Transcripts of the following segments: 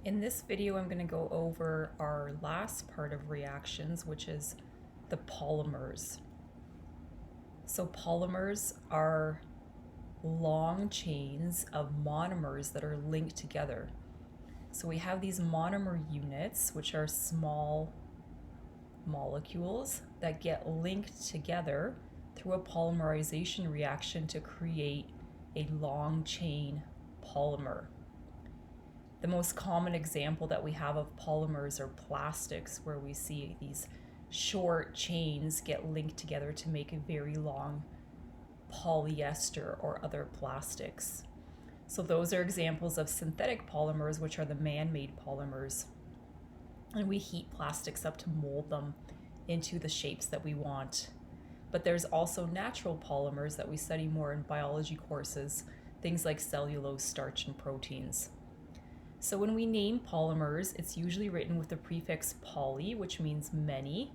In this video, I'm going to go over our last part of reactions, which is the polymers. So polymers are long chains of monomers that are linked together. So we have these monomer units, which are small molecules that get linked together through a polymerization reaction to create a long chain polymer. The most common example that we have of polymers are plastics, where we see these short chains get linked together to make a very long polyester or other plastics. So those are examples of synthetic polymers, which are the man-made polymers. And we heat plastics up to mold them into the shapes that we want. But there's also natural polymers that we study more in biology courses, things like cellulose, starch, and proteins. So when we name polymers, it's usually written with the prefix poly, which means many,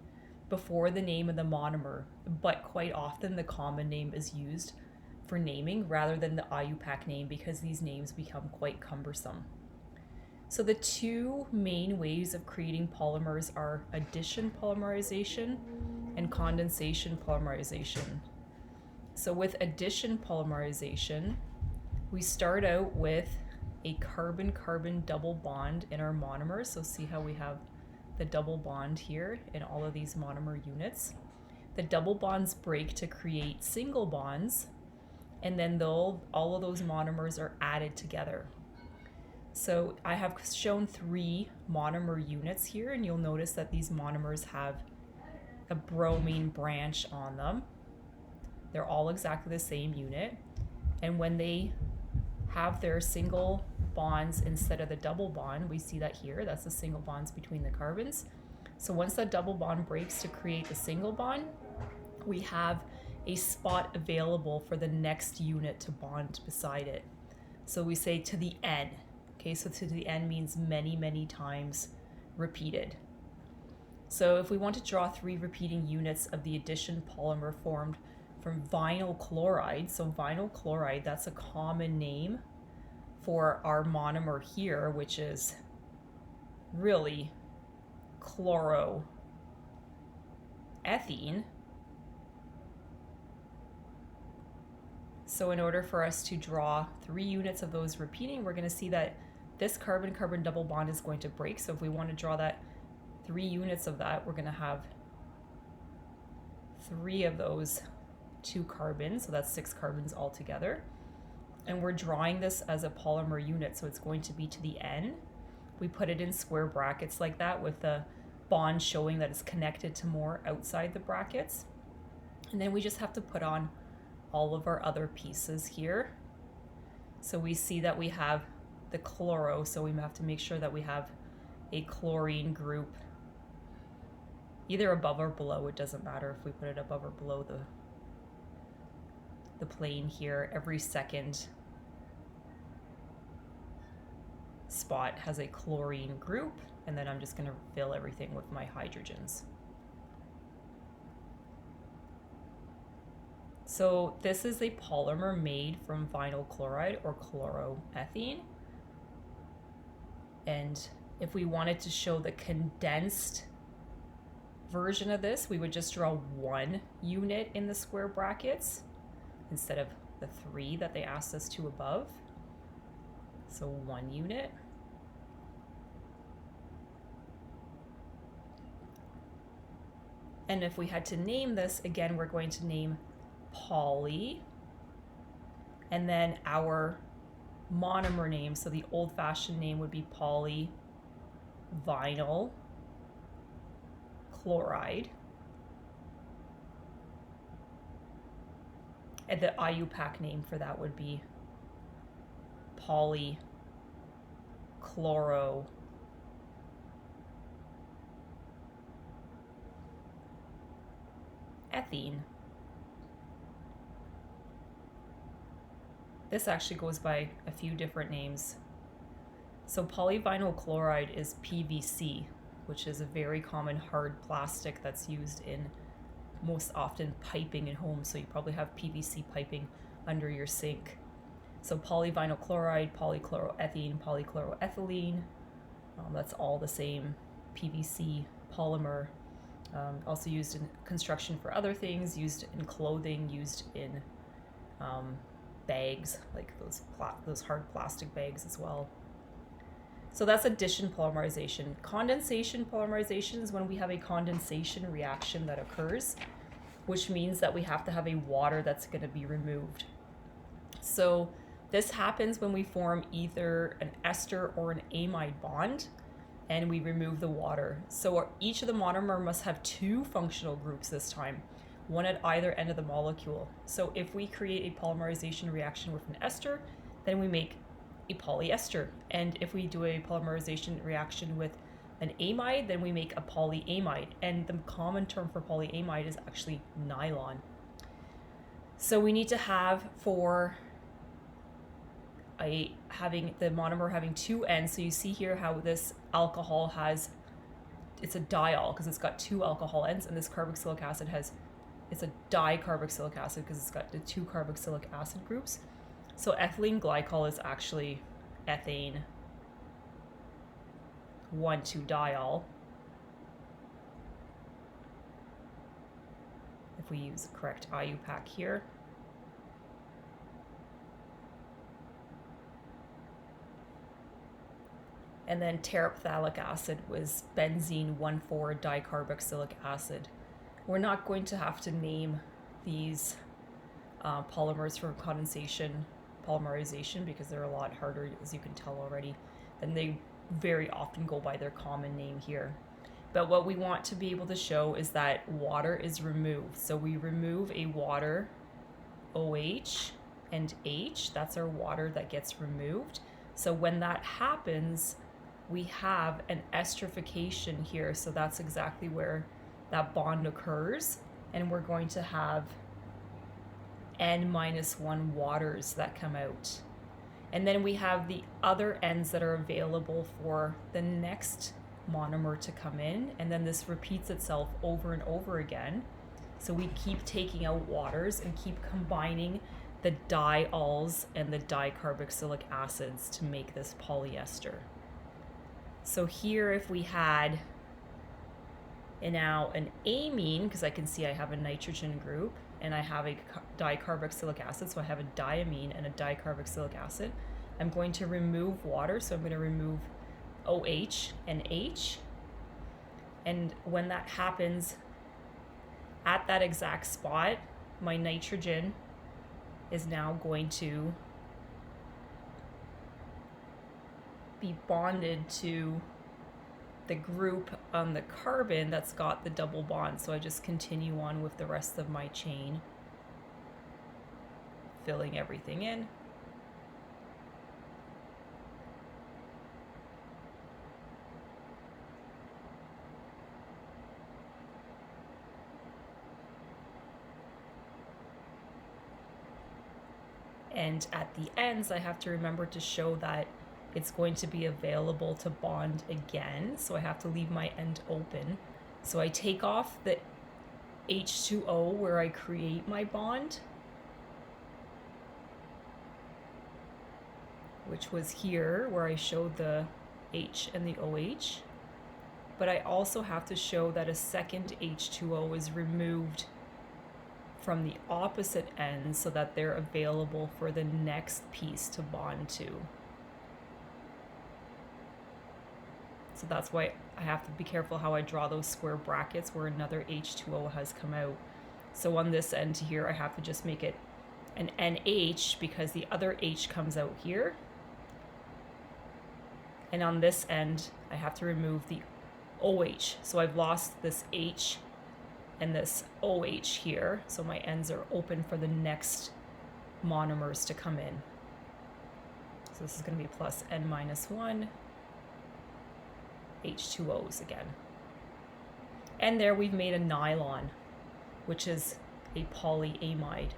before the name of the monomer, but quite often the common name is used for naming rather than the IUPAC name because these names become quite cumbersome. So the two main ways of creating polymers are addition polymerization and condensation polymerization. So with addition polymerization, we start out with a carbon-carbon double bond in our monomers. So see how we have the double bond here in all of these monomer units. The double bonds break to create single bonds, and then all of those monomers are added together. So I have shown 3 monomer units here, and you'll notice that these monomers have a bromine branch on them. They're all exactly the same unit, and when they have their single bonds instead of the double bond, we see that here, that's the single bonds between the carbons. So once that double bond breaks to create the single bond, we have a spot available for the next unit to bond beside it. So we say to the N. Okay, so to the N means many, many times repeated. So if we want to draw 3 repeating units of the addition polymer formed from vinyl chloride, so vinyl chloride, that's a common name for our monomer here, which is really chloroethene. So in order for us to draw 3 units of those repeating, we're going to see that this carbon-carbon double bond is going to break. So if we want to draw that 3 units of that, we're going to have 3 of those 2 carbons, so that's 6 carbons altogether. And we're drawing this as a polymer unit, so it's going to be to the N. We put it in square brackets like that with the bond showing that it's connected to more outside the brackets. And then we just have to put on all of our other pieces here. So we see that we have the chloro, so we have to make sure that we have a chlorine group either above or below. It doesn't matter if we put it above or below the plane here. Every second spot has a chlorine group, and then I'm just going to fill everything with my hydrogens. So this is a polymer made from vinyl chloride or chloroethene. And if we wanted to show the condensed version of this, we would just draw 1 unit in the square brackets instead of the 3 that they asked us to above. So 1 unit. And if we had to name this, again, we're going to name poly, and then our monomer name, so the old-fashioned name would be polyvinyl chloride, and the IUPAC name for that would be polychloroethene. This actually goes by a few different names. So polyvinyl chloride is PVC, which is a very common hard plastic that's used in most often piping in homes. So you probably have PVC piping under your sink. So polyvinyl chloride, polychloroethene, polychloroethylene. That's all the same PVC polymer. Also used in construction for other things, used in clothing, used in bags, like those hard plastic bags as well. So that's addition polymerization. Condensation polymerization is when we have a condensation reaction that occurs, which means that we have to have a water that's going to be removed. So this happens when we form either an ester or an amide bond and we remove the water. So each of the monomer must have two functional groups this time, one at either end of the molecule. So if we create a polymerization reaction with an ester, then we make a polyester. And if we do a polymerization reaction with an amide, then we make a polyamide. And the common term for polyamide is actually nylon. So we need to have having the monomer having two ends. So you see here how this alcohol it's a diol because it's got two alcohol ends, and this carboxylic acid it's a dicarboxylic acid because it's got the two carboxylic acid groups. So ethylene glycol is actually ethane 1,2-diol. If we use the correct IUPAC here. And then terephthalic acid was benzene 1,4-dicarboxylic acid. We're not going to have to name these polymers for condensation polymerization because they're a lot harder, as you can tell already, and they very often go by their common name here. But what we want to be able to show is that water is removed. So we remove a water, OH and H, that's our water that gets removed. So when that happens, we have an esterification here. So that's exactly where that bond occurs. And we're going to have N-1 waters that come out. And then we have the other ends that are available for the next monomer to come in. And then this repeats itself over and over again. So we keep taking out waters and keep combining the diols and the dicarboxylic acids to make this polyester. So here, if we had now an amine, because I can see I have a nitrogen group and I have a dicarboxylic acid, so I have a diamine and a dicarboxylic acid. I'm going to remove water, so I'm going to remove OH and H. And when that happens, at that exact spot, my nitrogen is now going to be bonded to the group on the carbon that's got the double bond. So I just continue on with the rest of my chain, filling everything in. And at the ends, I have to remember to show that it's going to be available to bond again. So I have to leave my end open. So I take off the H2O where I create my bond, which was here where I showed the H and the OH. But I also have to show that a second H2O is removed from the opposite end so that they're available for the next piece to bond to. So that's why I have to be careful how I draw those square brackets where another H2O has come out. So on this end here, I have to just make it an NH because the other H comes out here. And on this end, I have to remove the OH. So I've lost this H and this OH here. So my ends are open for the next monomers to come in. So this is going to be plus N-1 H2Os again. And there we've made a nylon, which is a polyamide.